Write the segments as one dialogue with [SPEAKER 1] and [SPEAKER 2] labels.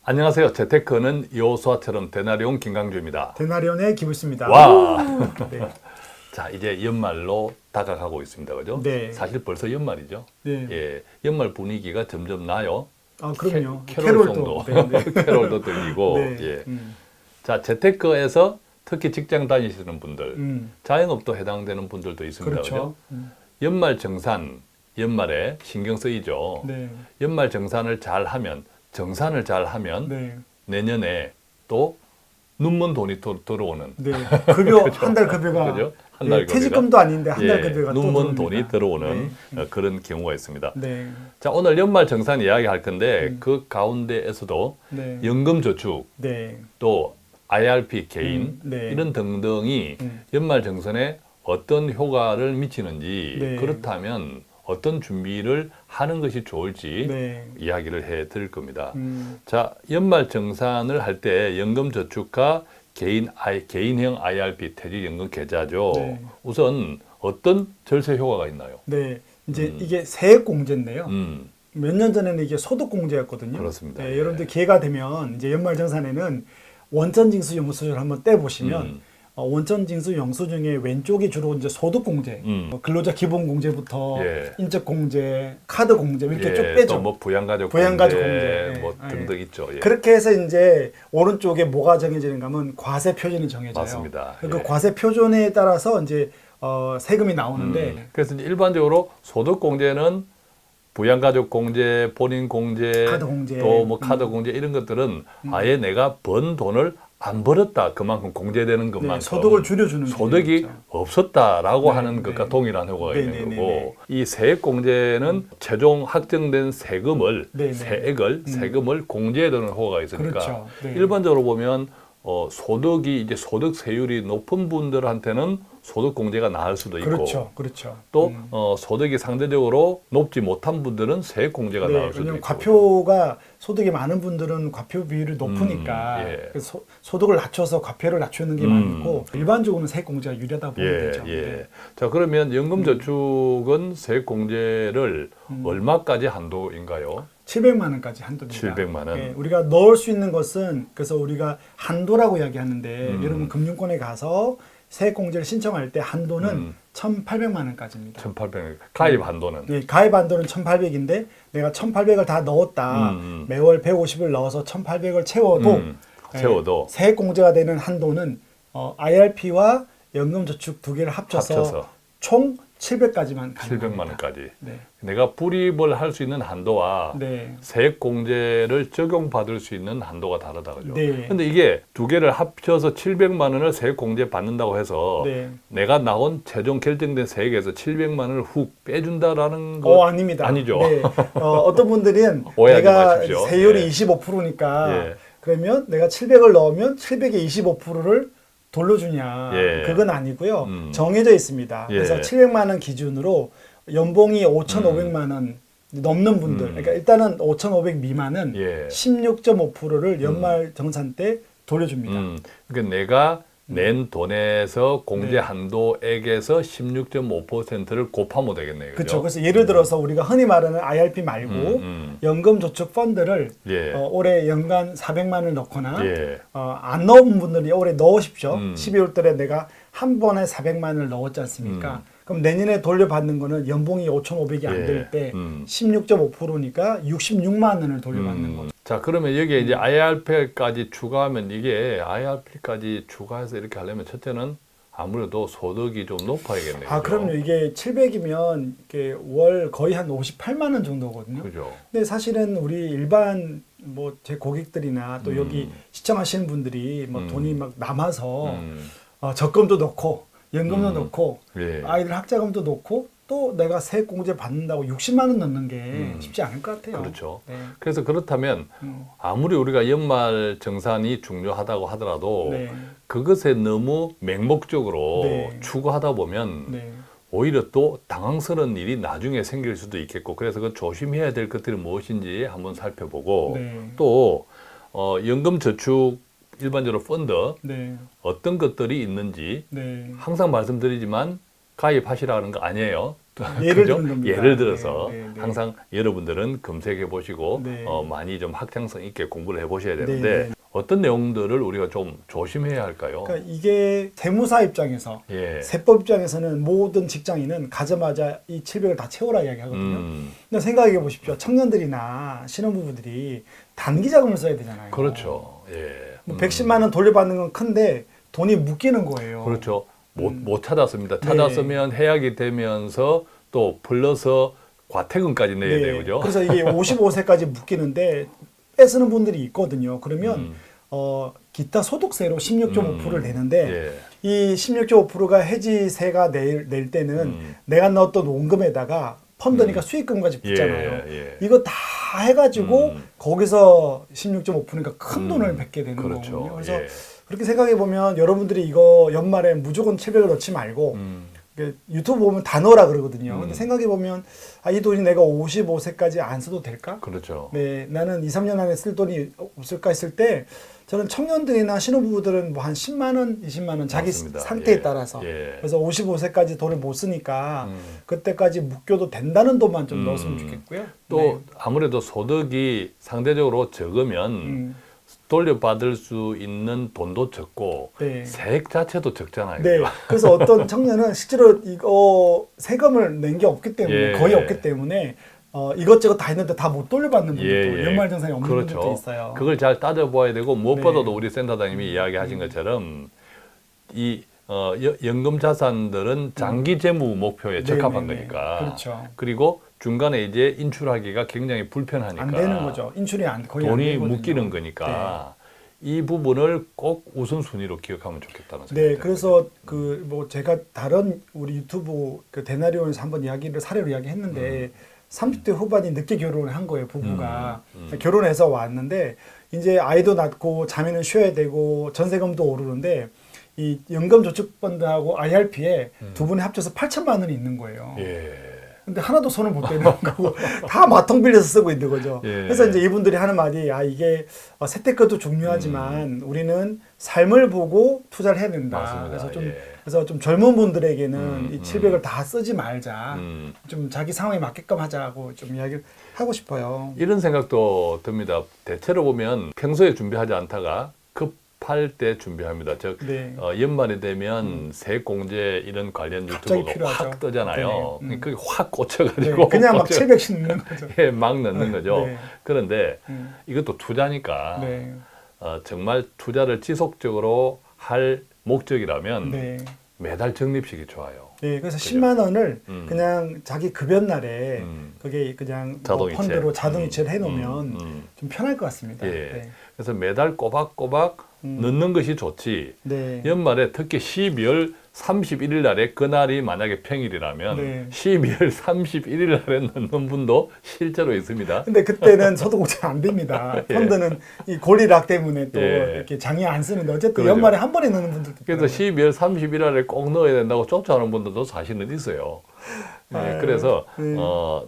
[SPEAKER 1] 안녕하세요. 재테크는 여호수아처럼 되나리온 김강주입니다.
[SPEAKER 2] 데나리온의 기부스입니다.
[SPEAKER 1] 와!
[SPEAKER 2] 네.
[SPEAKER 1] 자, 이제 연말로 다가가고 있습니다. 그죠?
[SPEAKER 2] 네.
[SPEAKER 1] 사실 벌써 연말이죠.
[SPEAKER 2] 네.
[SPEAKER 1] 예, 연말 분위기가 점점 나요.
[SPEAKER 2] 아, 그럼요.
[SPEAKER 1] 캐롤송도,
[SPEAKER 2] 네, 네.
[SPEAKER 1] 캐롤도 들리고,
[SPEAKER 2] 네.
[SPEAKER 1] 예. 자, 재테크에서 특히 직장 다니시는 분들, 자영업도 해당되는 분들도 있습니다.
[SPEAKER 2] 그렇죠.
[SPEAKER 1] 그죠? 연말 정산, 연말에 신경 쓰이죠.
[SPEAKER 2] 네.
[SPEAKER 1] 연말 정산을 잘 하면, 정산을 잘 하면,
[SPEAKER 2] 네.
[SPEAKER 1] 내년에 또 눈먼 돈이 들어오는.
[SPEAKER 2] 네. 급여 한 달 급여가
[SPEAKER 1] 그죠? 한 달
[SPEAKER 2] 예, 퇴직금도 아닌데 한 달 급여가 또
[SPEAKER 1] 눈먼
[SPEAKER 2] 들어옵니다.
[SPEAKER 1] 돈이 들어오는
[SPEAKER 2] 네.
[SPEAKER 1] 그런 경우가 있습니다.
[SPEAKER 2] 네.
[SPEAKER 1] 자, 오늘 연말 정산 이야기 할 건데 그 가운데에서도
[SPEAKER 2] 네.
[SPEAKER 1] 연금저축
[SPEAKER 2] 네.
[SPEAKER 1] 또 IRP 개인
[SPEAKER 2] 네.
[SPEAKER 1] 이런 등등이 연말 정산에 어떤 효과를 미치는지
[SPEAKER 2] 네.
[SPEAKER 1] 그렇다면 어떤 준비를 하는 것이 좋을지
[SPEAKER 2] 네.
[SPEAKER 1] 이야기를 해 드릴 겁니다. 자, 연말 정산을 할 때 연금저축과 개인형 IRP 퇴직연금 계좌죠.
[SPEAKER 2] 네.
[SPEAKER 1] 우선 어떤 절세 효과가 있나요?
[SPEAKER 2] 네. 이제 이게 세액공제인데요.
[SPEAKER 1] 음,
[SPEAKER 2] 몇 년 전에는 이게 소득공제였거든요.
[SPEAKER 1] 그렇습니다.
[SPEAKER 2] 네,
[SPEAKER 1] 예.
[SPEAKER 2] 여러분들 기회가 되면 이제 연말정산에는 원천징수 영수증을 한번 떼보시면 원천징수 영수증의 왼쪽이 주로 이제 소득공제, 근로자 기본공제부터
[SPEAKER 1] 예.
[SPEAKER 2] 인적공제, 카드공제 이렇게 쭉
[SPEAKER 1] 예,
[SPEAKER 2] 빼죠.
[SPEAKER 1] 또뭐 부양가족
[SPEAKER 2] 부양가족
[SPEAKER 1] 공제,
[SPEAKER 2] 공제.
[SPEAKER 1] 뭐
[SPEAKER 2] 예.
[SPEAKER 1] 등등 있죠. 예.
[SPEAKER 2] 그렇게 해서 이제 오른쪽에 뭐가 정해지는가 하면 과세 표준이 정해져요.
[SPEAKER 1] 맞습니다.
[SPEAKER 2] 그
[SPEAKER 1] 예.
[SPEAKER 2] 과세 표준에 따라서 이제 세금이 나오는데
[SPEAKER 1] 그래서 이제 일반적으로 소득공제는 부양가족 공제, 본인 공제,
[SPEAKER 2] 카드 공제.
[SPEAKER 1] 또 뭐 카드 공제 이런 것들은 아예 내가 번 돈을 안 벌었다 그만큼 공제되는 것만큼
[SPEAKER 2] 네, 소득을 줄여주는
[SPEAKER 1] 소득이
[SPEAKER 2] 개념이죠.
[SPEAKER 1] 없었다라고
[SPEAKER 2] 네,
[SPEAKER 1] 하는 것과
[SPEAKER 2] 네.
[SPEAKER 1] 동일한 효과가
[SPEAKER 2] 네,
[SPEAKER 1] 있는
[SPEAKER 2] 네, 네,
[SPEAKER 1] 거고 이 세액공제는 최종 확정된 세금을
[SPEAKER 2] 네, 네.
[SPEAKER 1] 세금을 공제해두는 효과가 있으니까
[SPEAKER 2] 그렇죠. 네.
[SPEAKER 1] 일반적으로 보면 소득이 이제 소득세율이 높은 분들한테는 소득공제가 나을 수도 있고
[SPEAKER 2] 그렇죠, 그렇죠.
[SPEAKER 1] 또 소득이 상대적으로 높지 못한 분들은 세액공제가
[SPEAKER 2] 네,
[SPEAKER 1] 나을 수도
[SPEAKER 2] 왜냐면
[SPEAKER 1] 있고
[SPEAKER 2] 과표가 소득이 많은 분들은 과표 비율이 높으니까
[SPEAKER 1] 예.
[SPEAKER 2] 그래서 소득을 낮춰서 과표를 낮추는 게 많고 일반적으로는 세액공제가 유리하다고 보면
[SPEAKER 1] 예,
[SPEAKER 2] 되죠.
[SPEAKER 1] 예.
[SPEAKER 2] 네.
[SPEAKER 1] 자, 그러면 연금저축은 세액공제를 얼마까지 한도인가요?
[SPEAKER 2] 700만 원까지 한도입니다.
[SPEAKER 1] 700만 원.
[SPEAKER 2] 예, 우리가 넣을 수 있는 것은 그래서 우리가 한도라고 이야기하는데 여러분 금융권에 가서 세액공제를 신청할 때 한도는 1,800만 원까지입니다.
[SPEAKER 1] 1,800 가입 한도는
[SPEAKER 2] 예, 가입 한도는 1,800인데 내가 1,800을 다 넣었다. 매월 150을 넣어서 1,800을 채워도
[SPEAKER 1] 채워도
[SPEAKER 2] 세액공제가 되는 한도는 IRP와 연금저축 두 개를 합쳐서 총 700까지만
[SPEAKER 1] 700만 원까지.
[SPEAKER 2] 네.
[SPEAKER 1] 내가 불입을 할 수 있는 한도와
[SPEAKER 2] 네.
[SPEAKER 1] 세액공제를 적용받을 수 있는 한도가 다르다 그죠?
[SPEAKER 2] 네.
[SPEAKER 1] 근데 이게 두 개를 합쳐서 700만 원을 세액공제 받는다고 해서
[SPEAKER 2] 네.
[SPEAKER 1] 내가 나온 최종 결정된 세액에서 700만 원을 훅 빼준다라는 거
[SPEAKER 2] 아닙니다.
[SPEAKER 1] 아니죠?
[SPEAKER 2] 네. 어떤 분들은
[SPEAKER 1] 오해하지
[SPEAKER 2] 내가
[SPEAKER 1] 마십시오.
[SPEAKER 2] 세율이
[SPEAKER 1] 예.
[SPEAKER 2] 25%니까
[SPEAKER 1] 예.
[SPEAKER 2] 그러면 내가 700을 넣으면 700의 25%를 돌려주냐.
[SPEAKER 1] 예.
[SPEAKER 2] 그건 아니고요. 정해져 있습니다.
[SPEAKER 1] 예.
[SPEAKER 2] 그래서 700만 원 기준으로 연봉이 5,500만 원 넘는 분들, 그러니까 일단은 5,500 미만은
[SPEAKER 1] 예.
[SPEAKER 2] 16.5%를 연말 정산 때 돌려줍니다.
[SPEAKER 1] 그러니까 내가 낸 돈에서 공제
[SPEAKER 2] 네.
[SPEAKER 1] 한도액에서 16.5%를 곱하면 되겠네요.
[SPEAKER 2] 그렇죠. 그래서 예를 들어서 우리가 흔히 말하는 IRP 말고 연금저축 펀드를
[SPEAKER 1] 예.
[SPEAKER 2] 올해 연간 400만 원을 넣거나
[SPEAKER 1] 예.
[SPEAKER 2] 안 넣은 분들이 올해 넣으십시오. 12월 달에 내가 한 번에 400만 원을 넣었지 않습니까? 그럼 내년에 돌려받는 거는 연봉이 5,500이 안 될 때 16.5%니까 66만 원을 돌려받는 거죠.
[SPEAKER 1] 자, 그러면 여기에 이제 IRP까지 추가하면 이게 IRP까지 추가해서 이렇게 하려면 첫째는 아무래도 소득이 좀 높아야겠네요.
[SPEAKER 2] 아, 그럼요. 이게 700이면 이게 월 거의 한 58만 원 정도거든요.
[SPEAKER 1] 그죠.
[SPEAKER 2] 근데 사실은 우리 일반 뭐 제 고객들이나 또 여기 시청하시는 분들이 뭐 돈이 막 남아서 적금도 넣고 연금도 넣고
[SPEAKER 1] 예.
[SPEAKER 2] 아이들 학자금도 넣고 또 내가 세액공제 받는다고 60만 원 넣는 게 쉽지 않을 것 같아요.
[SPEAKER 1] 그렇죠.
[SPEAKER 2] 네.
[SPEAKER 1] 그래서 그렇다면 아무리 우리가 연말 정산이 중요하다고 하더라도
[SPEAKER 2] 네.
[SPEAKER 1] 그것에 너무 맹목적으로
[SPEAKER 2] 네.
[SPEAKER 1] 추구하다 보면
[SPEAKER 2] 네.
[SPEAKER 1] 오히려 또 당황스러운 일이 나중에 생길 수도 있겠고 그래서 그 조심해야 될 것들이 무엇인지 한번 살펴보고
[SPEAKER 2] 네.
[SPEAKER 1] 또 연금저축 일반적으로 펀드
[SPEAKER 2] 네.
[SPEAKER 1] 어떤 것들이 있는지
[SPEAKER 2] 네.
[SPEAKER 1] 항상 말씀드리지만 가입하시라는 거 아니에요.
[SPEAKER 2] 예를
[SPEAKER 1] 그죠?
[SPEAKER 2] 드는 겁니다.
[SPEAKER 1] 예를 들어서
[SPEAKER 2] 네, 네, 네.
[SPEAKER 1] 항상 여러분들은 검색해 보시고
[SPEAKER 2] 네.
[SPEAKER 1] 많이 좀 확장성 있게 공부를 해 보셔야
[SPEAKER 2] 네,
[SPEAKER 1] 되는데
[SPEAKER 2] 네.
[SPEAKER 1] 어떤 내용들을 우리가 좀 조심해야 할까요?
[SPEAKER 2] 그러니까 이게 세무사 입장에서
[SPEAKER 1] 예.
[SPEAKER 2] 세법 입장에서는 모든 직장인은 가자마자 이 700을 다 채우라 이야기하거든요. 근데 생각해 보십시오. 청년들이나 신혼부부들이 단기 자금을 써야 되잖아요.
[SPEAKER 1] 그렇죠. 예.
[SPEAKER 2] 뭐 110만 원 돌려받는 건 큰데 돈이 묶이는 거예요.
[SPEAKER 1] 그렇죠. 못 찾았습니다.
[SPEAKER 2] 네.
[SPEAKER 1] 찾았으면 해약이 되면서 또 플러스 과태금까지 내야 돼요. 그죠?
[SPEAKER 2] 그래서 이게 55세까지 묶이는데 빼쓰는 분들이 있거든요. 그러면 기타 소득세로 16.5%를 내는데
[SPEAKER 1] 예.
[SPEAKER 2] 이 16.5%가 해지세가 낼 때는 내가 넣었던 원금에다가 펀드니까 수익금까지 붙잖아요.
[SPEAKER 1] 예.
[SPEAKER 2] 이거 다 해가지고 거기서 16.5%니까 큰 돈을 뱉게 되는
[SPEAKER 1] 그렇죠.
[SPEAKER 2] 거거든요. 그래서
[SPEAKER 1] 예.
[SPEAKER 2] 그렇게 생각해 보면 여러분들이 이거 연말에 무조건 700을 넣지 말고 유튜브 보면 다 넣으라 그러거든요. 근데 생각해 보면 이 돈이 내가 55세까지 안 써도 될까?
[SPEAKER 1] 그렇죠.
[SPEAKER 2] 네, 나는 2, 3년 안에 쓸 돈이 없을까 했을 때 저는 청년들이나 신혼부부들은 뭐 한 10만 원, 20만 원 자기
[SPEAKER 1] 맞습니다.
[SPEAKER 2] 상태에
[SPEAKER 1] 예.
[SPEAKER 2] 따라서
[SPEAKER 1] 예.
[SPEAKER 2] 그래서 55세까지 돈을 못 쓰니까 그때까지 묶여도 된다는 돈만 좀 넣었으면 좋겠고요.
[SPEAKER 1] 또
[SPEAKER 2] 네.
[SPEAKER 1] 아무래도 소득이 상대적으로 적으면 돌려받을 수 있는 돈도 적고
[SPEAKER 2] 네.
[SPEAKER 1] 세액 자체도 적잖아요.
[SPEAKER 2] 네.
[SPEAKER 1] 그죠?
[SPEAKER 2] 그래서 어떤 청년은 실제로 이거 세금을 낸 게 없기 때문에
[SPEAKER 1] 예.
[SPEAKER 2] 거의 없기 때문에 이것저것 다 했는데 다 못 돌려받는 분들도
[SPEAKER 1] 예.
[SPEAKER 2] 연말정산이 없는
[SPEAKER 1] 그렇죠.
[SPEAKER 2] 분들도 있어요.
[SPEAKER 1] 그걸 잘 따져봐야 되고 무엇보다도
[SPEAKER 2] 네.
[SPEAKER 1] 우리 센터장님이 이야기하신 것처럼 이 연금 자산들은 장기 재무 목표에
[SPEAKER 2] 네,
[SPEAKER 1] 적합한
[SPEAKER 2] 네, 네.
[SPEAKER 1] 거니까.
[SPEAKER 2] 그렇죠.
[SPEAKER 1] 그리고 중간에 이제 인출하기가 굉장히 불편하니까.
[SPEAKER 2] 안 되는 거죠. 인출이 거의 안
[SPEAKER 1] 돈이
[SPEAKER 2] 되거든요.
[SPEAKER 1] 묶이는 거니까 이 부분을 꼭 우선순위로 기억하면 좋겠다는 생각이
[SPEAKER 2] 네,
[SPEAKER 1] 들어요.
[SPEAKER 2] 그래서 그 뭐 제가 다른 우리 유튜브 그 대나리온에서 한번 이야기를 사례로 이야기했는데 30대 후반이 늦게 결혼을 한 거예요, 부부가. 결혼해서 왔는데 이제 아이도 낳고 자매는 쉬어야 되고 전세금도 오르는데 이 연금저축펀드하고 IRP에 두 분이 합쳐서 8천만 원이 있는 거예요.
[SPEAKER 1] 예.
[SPEAKER 2] 근데 하나도 손을 못 대는 거고 다 마통 빌려서 쓰고 있는 거죠.
[SPEAKER 1] 예.
[SPEAKER 2] 그래서 이제 이분들이 하는 말이 이게 세태권도 중요하지만 우리는 삶을 보고 투자를 해야 된다.
[SPEAKER 1] 맞습니다.
[SPEAKER 2] 그래서 좀 젊은 분들에게는 이 700을 다 쓰지 말자. 좀 자기 상황에 맞게끔 하자고 좀 이야기를 하고 싶어요.
[SPEAKER 1] 이런 생각도 듭니다. 대체로 보면 평소에 준비하지 않다가 급할 때 준비합니다. 즉
[SPEAKER 2] 네.
[SPEAKER 1] 연말이 되면 세액공제 이런 관련
[SPEAKER 2] 갑자기
[SPEAKER 1] 유튜브가
[SPEAKER 2] 필요하죠.
[SPEAKER 1] 확 뜨잖아요.
[SPEAKER 2] 네.
[SPEAKER 1] 그게 확 꽂혀가지고
[SPEAKER 2] 네, 그냥 막 700씩 넣는 거죠.
[SPEAKER 1] 예, 막 넣는 거죠.
[SPEAKER 2] 네.
[SPEAKER 1] 그런데 이것도 투자니까
[SPEAKER 2] 네.
[SPEAKER 1] 정말 투자를 지속적으로 할 목적이라면
[SPEAKER 2] 네.
[SPEAKER 1] 매달 적립식이 좋아요.
[SPEAKER 2] 네, 그래서
[SPEAKER 1] 그죠?
[SPEAKER 2] 10만 원을 그냥 자기 급여 날에 그게 그냥 뭐
[SPEAKER 1] 자동이체.
[SPEAKER 2] 펀드로 자동이체를 해놓으면
[SPEAKER 1] 음.
[SPEAKER 2] 좀 편할 것 같습니다.
[SPEAKER 1] 예.
[SPEAKER 2] 네.
[SPEAKER 1] 그래서 매달 꼬박꼬박 넣는 것이 좋지.
[SPEAKER 2] 네.
[SPEAKER 1] 연말에 특히 12월 31일 날에 그날이 만약에 평일이라면
[SPEAKER 2] 네.
[SPEAKER 1] 12월 31일 날에 넣는 분도 실제로 있습니다.
[SPEAKER 2] 근데 그때는 소득공제가 안 됩니다.
[SPEAKER 1] 예.
[SPEAKER 2] 펀드는 이 권리락 때문에 또
[SPEAKER 1] 예.
[SPEAKER 2] 이렇게 장애 안 쓰는데 어쨌든
[SPEAKER 1] 그러죠.
[SPEAKER 2] 연말에 한 번에 넣는 분들도
[SPEAKER 1] 그래서
[SPEAKER 2] 있더라고요.
[SPEAKER 1] 12월 30일 날에 꼭 넣어야 된다고 쫓아오는 분들도 사실은 있어요. 네, 그래서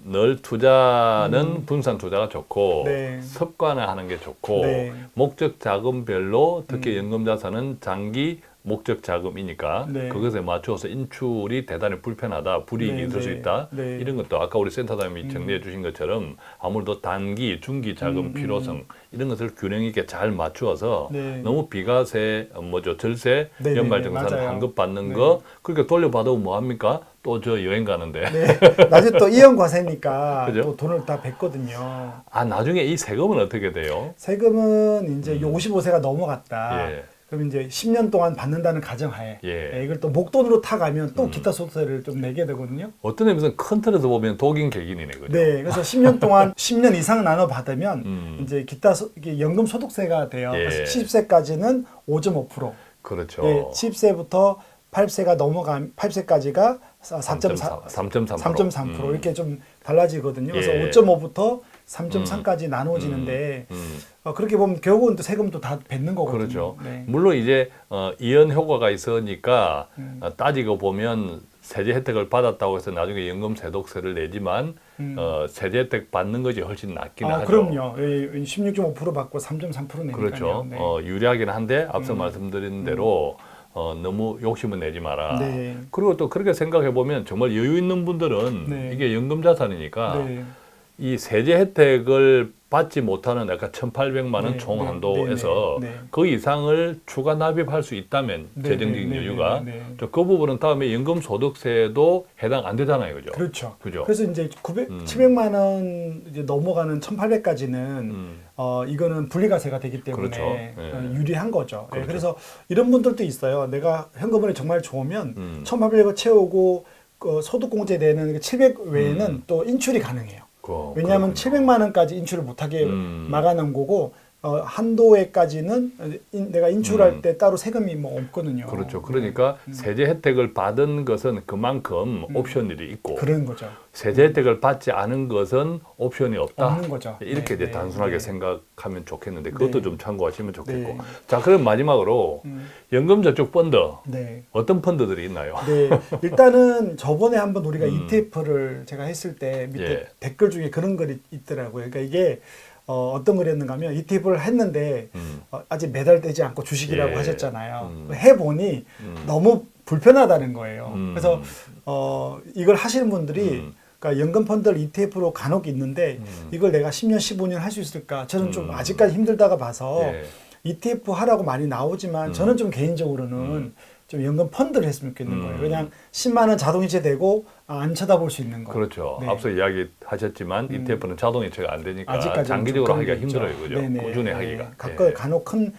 [SPEAKER 1] 늘 투자는 분산 투자가 좋고
[SPEAKER 2] 네.
[SPEAKER 1] 습관화하는 게 좋고
[SPEAKER 2] 네.
[SPEAKER 1] 목적 자금별로 특히 연금 자산은 장기 목적 자금이니까
[SPEAKER 2] 네.
[SPEAKER 1] 그것에 맞추어서 인출이 대단히 불편하다, 불이익이
[SPEAKER 2] 네,
[SPEAKER 1] 있을 수
[SPEAKER 2] 네.
[SPEAKER 1] 있다.
[SPEAKER 2] 네.
[SPEAKER 1] 이런 것도 아까 우리 센터장님이 정리해 주신 것처럼 아무래도 단기, 중기 자금 필요성 이런 것을 균형 있게 잘 맞추어서
[SPEAKER 2] 네.
[SPEAKER 1] 너무 비과세, 절세,
[SPEAKER 2] 네, 네,
[SPEAKER 1] 연말정산
[SPEAKER 2] 네, 맞아요.
[SPEAKER 1] 환급 받는
[SPEAKER 2] 네.
[SPEAKER 1] 거 그렇게 돌려받으면 뭐 합니까? 또 저 여행 가는데.
[SPEAKER 2] 네. 나중에 또 이연과세니까
[SPEAKER 1] 그죠?
[SPEAKER 2] 또 돈을 다 뱉거든요.
[SPEAKER 1] 나중에 이 세금은 어떻게 돼요?
[SPEAKER 2] 세금은 이제 55세가 넘어갔다.
[SPEAKER 1] 예.
[SPEAKER 2] 그럼 이제 10년 동안 받는다는 가정하에
[SPEAKER 1] 예.
[SPEAKER 2] 이걸 또 목돈으로 타가면 또 기타 소득세를 좀 내게 되거든요.
[SPEAKER 1] 어떤 의미에서는 큰 틀에서 보면 독인 객인이네, 그죠?
[SPEAKER 2] 네, 그래서 10년 동안 10년 이상 나눠 받으면 이제 기타 이게 연금 소득세가 돼요.
[SPEAKER 1] 예.
[SPEAKER 2] 그래서 70세까지는 5.5%.
[SPEAKER 1] 그렇죠.
[SPEAKER 2] 네, 70세부터 8세가 넘어간 8세까지가 3.3% 이렇게 좀 달라지거든요. 그래서
[SPEAKER 1] 예.
[SPEAKER 2] 5.5부터 3.3까지 나누어지는데 그렇게 보면 결국은 또 세금도 다 뱉는 거거든요.
[SPEAKER 1] 그렇죠.
[SPEAKER 2] 네.
[SPEAKER 1] 물론 이제 이연 효과가 있으니까 따지고 보면 세제 혜택을 받았다고 해서 나중에 연금 세독세를 내지만 세제 혜택 받는 것이 훨씬 낫긴 하죠.
[SPEAKER 2] 그럼요. 16.5% 받고 3.3% 내니까요.
[SPEAKER 1] 그렇죠.
[SPEAKER 2] 네.
[SPEAKER 1] 유리하긴 한데 앞서 말씀드린 대로 너무 욕심은 내지 마라.
[SPEAKER 2] 네.
[SPEAKER 1] 그리고 또 그렇게 생각해 보면 정말 여유 있는 분들은
[SPEAKER 2] 네.
[SPEAKER 1] 이게 연금 자산이니까
[SPEAKER 2] 네.
[SPEAKER 1] 이 세제 혜택을 받지 못하는 약간 1,800만 원
[SPEAKER 2] 네,
[SPEAKER 1] 총
[SPEAKER 2] 네,
[SPEAKER 1] 한도에서
[SPEAKER 2] 네, 네.
[SPEAKER 1] 그 이상을 추가 납입할 수 있다면
[SPEAKER 2] 네,
[SPEAKER 1] 재정적인
[SPEAKER 2] 네, 네,
[SPEAKER 1] 여유가
[SPEAKER 2] 네, 네.
[SPEAKER 1] 그 부분은 다음에 연금소득세도 해당 안 되잖아요, 그죠?
[SPEAKER 2] 그렇죠.
[SPEAKER 1] 그죠?
[SPEAKER 2] 그래서 이제 700만 원 이제 넘어가는 1,800까지는 이거는 분리과세가 되기 때문에
[SPEAKER 1] 그렇죠. 예.
[SPEAKER 2] 유리한 거죠.
[SPEAKER 1] 그렇죠.
[SPEAKER 2] 그래서 이런 분들도 있어요. 내가 현금흐름이 정말 좋으면 1,800을 채우고 소득공제 되는 700 외에는 또 인출이 가능해요. 왜냐하면
[SPEAKER 1] 그렇군요.
[SPEAKER 2] 700만 원까지 인출을 못하게 막아놓은 거고 한도에까지는 내가 인출할 때 따로 세금이 뭐 없거든요.
[SPEAKER 1] 그렇죠. 그러니까 세제 혜택을 받은 것은 그만큼 옵션이 있고
[SPEAKER 2] 그런 거죠.
[SPEAKER 1] 세제 혜택을 받지 않은 것은 옵션이 없다.
[SPEAKER 2] 없는 거죠.
[SPEAKER 1] 이렇게
[SPEAKER 2] 네,
[SPEAKER 1] 이제
[SPEAKER 2] 네,
[SPEAKER 1] 단순하게
[SPEAKER 2] 네.
[SPEAKER 1] 생각하면 좋겠는데 그것도
[SPEAKER 2] 네.
[SPEAKER 1] 좀 참고하시면 좋겠고.
[SPEAKER 2] 네.
[SPEAKER 1] 자, 그럼 마지막으로 연금저축 펀드
[SPEAKER 2] 네.
[SPEAKER 1] 어떤 펀드들이 있나요?
[SPEAKER 2] 네, 일단은 저번에 한번 우리가 ETF를 제가 했을 때 밑에
[SPEAKER 1] 예.
[SPEAKER 2] 댓글 중에 그런 글이 있더라고요. 그러니까 이게 어떤 글이었는가 하면 ETF를 했는데 아직 매달되지 않고 주식이라고
[SPEAKER 1] 예.
[SPEAKER 2] 하셨잖아요. 해보니 너무 불편하다는 거예요. 그래서 이걸 하시는 분들이 그러니까 연금 펀드를 ETF로 간혹 있는데 이걸 내가 10년, 15년 할 수 있을까? 저는 좀 아직까지 힘들다가 봐서
[SPEAKER 1] 예.
[SPEAKER 2] ETF 하라고 많이 나오지만 저는 좀 개인적으로는 좀 연금 펀드를 했으면 좋겠는 거예요. 그냥 10만 원 자동이체 되고 안 쳐다볼 수 있는 거.
[SPEAKER 1] 그렇죠.
[SPEAKER 2] 네.
[SPEAKER 1] 앞서 이야기하셨지만 ETF는 자동이체가 안 되니까
[SPEAKER 2] 아직까지는
[SPEAKER 1] 장기적으로
[SPEAKER 2] 좀
[SPEAKER 1] 하기가
[SPEAKER 2] 그런 게
[SPEAKER 1] 힘들어요,
[SPEAKER 2] 있죠.
[SPEAKER 1] 그죠?
[SPEAKER 2] 네네.
[SPEAKER 1] 꾸준히
[SPEAKER 2] 네.
[SPEAKER 1] 하기가. 예.
[SPEAKER 2] 간혹 큰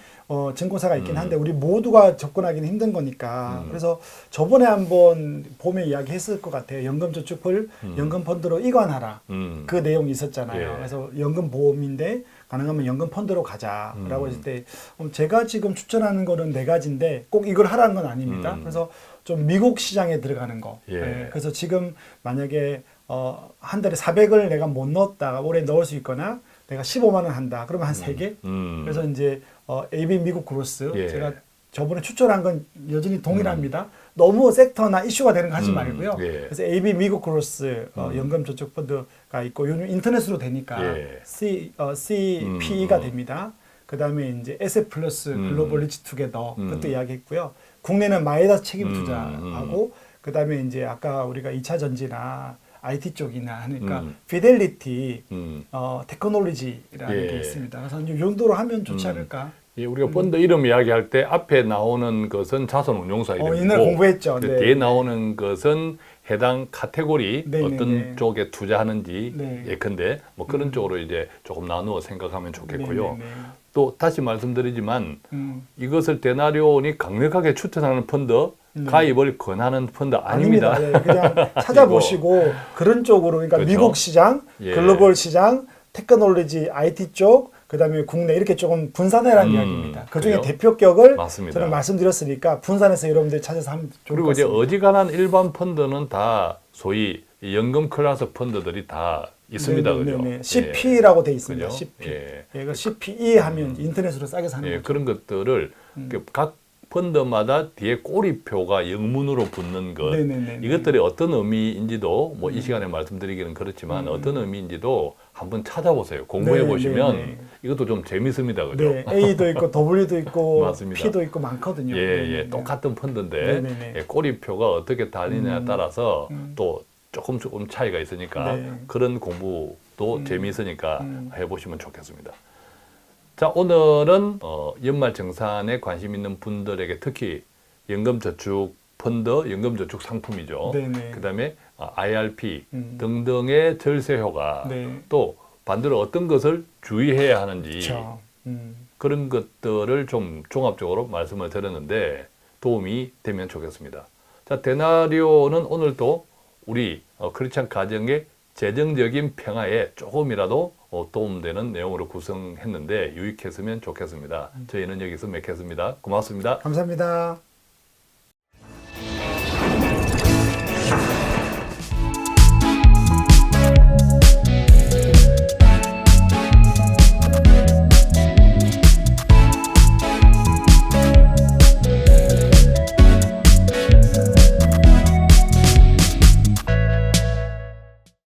[SPEAKER 2] 증권사가 있긴 한데 우리 모두가 접근하기는 힘든 거니까. 그래서 저번에 한번 봄에 이야기했을 것 같아요. 연금저축을 연금펀드로 이관하라. 그 내용이 있었잖아요.
[SPEAKER 1] 예.
[SPEAKER 2] 그래서 연금보험인데 가능하면 연금펀드로 가자라고 했을 때 제가 지금 추천하는 거는 4가지인데 꼭 이걸 하라는 건 아닙니다. 그래서 좀 미국 시장에 들어가는 거.
[SPEAKER 1] 예.
[SPEAKER 2] 예. 그래서 지금 만약에 한 달에 400을 내가 못 넣었다 올해 넣을 수 있거나 내가 15만 원 한다 그러면 한 3개. 그래서 이제 AB 미국 그로스
[SPEAKER 1] 예.
[SPEAKER 2] 제가 저번에 추천한 건 여전히 동일합니다. 너무 섹터나 이슈가 되는 거 하지 말고요.
[SPEAKER 1] 예.
[SPEAKER 2] 그래서 AB 미국 그로스 연금저축펀드가 있고 요즘 인터넷으로 되니까
[SPEAKER 1] 예.
[SPEAKER 2] CPE가 됩니다. 그 다음에 이제 에셋 플러스 글로벌 리치 투게더 그것도 이야기했고요. 국내는 마에다 책임 투자하고 그 다음에 이제 아까 우리가 2차 전지나 IT 쪽이나 하니까 피델리티 테크놀로지라는
[SPEAKER 1] 예.
[SPEAKER 2] 게 있습니다. 그래서 이 정도로 하면 좋지 않을까.
[SPEAKER 1] 예, 우리가 펀드 이름 이야기할 때 앞에 나오는 것은 자산운용사 이름이고
[SPEAKER 2] 옛날 공부했죠.
[SPEAKER 1] 그
[SPEAKER 2] 네.
[SPEAKER 1] 뒤에 나오는 것은 해당 카테고리
[SPEAKER 2] 네,
[SPEAKER 1] 어떤
[SPEAKER 2] 네, 네.
[SPEAKER 1] 쪽에 투자하는지
[SPEAKER 2] 네.
[SPEAKER 1] 예컨대 뭐 그런 쪽으로 이제 조금 나누어 생각하면 좋겠고요.
[SPEAKER 2] 네, 네, 네.
[SPEAKER 1] 또 다시 말씀드리지만 이것을 데나리온이 강력하게 추천하는 펀드 가입을 권하는 펀드 아닙니다.
[SPEAKER 2] 예, 그냥 찾아보시고 그런 쪽으로 그러니까
[SPEAKER 1] 그렇죠.
[SPEAKER 2] 미국 시장,
[SPEAKER 1] 예.
[SPEAKER 2] 글로벌 시장, 테크놀로지, IT 쪽, 그다음에 국내 이렇게 조금 분산해라는 이야기입니다. 그 중에
[SPEAKER 1] 그래요?
[SPEAKER 2] 대표격을
[SPEAKER 1] 맞습니다.
[SPEAKER 2] 저는 말씀드렸으니까 분산해서 여러분들이 찾아서 하면 좋을
[SPEAKER 1] 그리고
[SPEAKER 2] 것
[SPEAKER 1] 이제
[SPEAKER 2] 같습니다.
[SPEAKER 1] 어지간한 일반 펀드는 다 소위 연금 클래스 펀드들이 다 있습니다. 그죠?
[SPEAKER 2] 네네네. CP라고 돼 있습니다.
[SPEAKER 1] 그죠?
[SPEAKER 2] CP.
[SPEAKER 1] 예.
[SPEAKER 2] 이거 CPE 하면 인터넷으로 싸게 사는
[SPEAKER 1] 예,
[SPEAKER 2] 거죠.
[SPEAKER 1] 그런 것들을 각 펀드마다 뒤에 꼬리표가 영문으로 붙는 것
[SPEAKER 2] 네네네.
[SPEAKER 1] 이것들이 어떤 의미인지도 뭐 이 시간에 말씀드리기는 그렇지만 어떤 의미인지도 한번 찾아보세요. 공부해
[SPEAKER 2] 네,
[SPEAKER 1] 보시면
[SPEAKER 2] 네, 네.
[SPEAKER 1] 이것도 좀 재밌습니다. 그죠?
[SPEAKER 2] 네, A도 있고 W도 있고
[SPEAKER 1] 맞습니다.
[SPEAKER 2] P도 있고 많거든요.
[SPEAKER 1] 예,
[SPEAKER 2] 네네네.
[SPEAKER 1] 예, 똑같은 펀드인데
[SPEAKER 2] 네네네.
[SPEAKER 1] 예, 꼬리표가 어떻게 달리냐에 따라서 또 조금 차이가 있으니까
[SPEAKER 2] 네.
[SPEAKER 1] 그런 공부도 재미있으니까 해보시면 좋겠습니다. 자, 오늘은 연말 정산에 관심 있는 분들에게 특히 연금저축 펀드, 연금저축 상품이죠.
[SPEAKER 2] 네네.
[SPEAKER 1] 그다음에 IRP 등등의 절세 효과
[SPEAKER 2] 네.
[SPEAKER 1] 또 반대로 어떤 것을 주의해야 하는지
[SPEAKER 2] 그렇죠.
[SPEAKER 1] 그런 것들을 좀 종합적으로 말씀을 드렸는데 도움이 되면 좋겠습니다. 자, 데나리오는 오늘도 우리 크리스찬 가정의 재정적인 평화에 조금이라도 도움되는 내용으로 구성했는데 유익했으면 좋겠습니다. 저희는 여기서 맺겠습니다. 고맙습니다.
[SPEAKER 2] 감사합니다.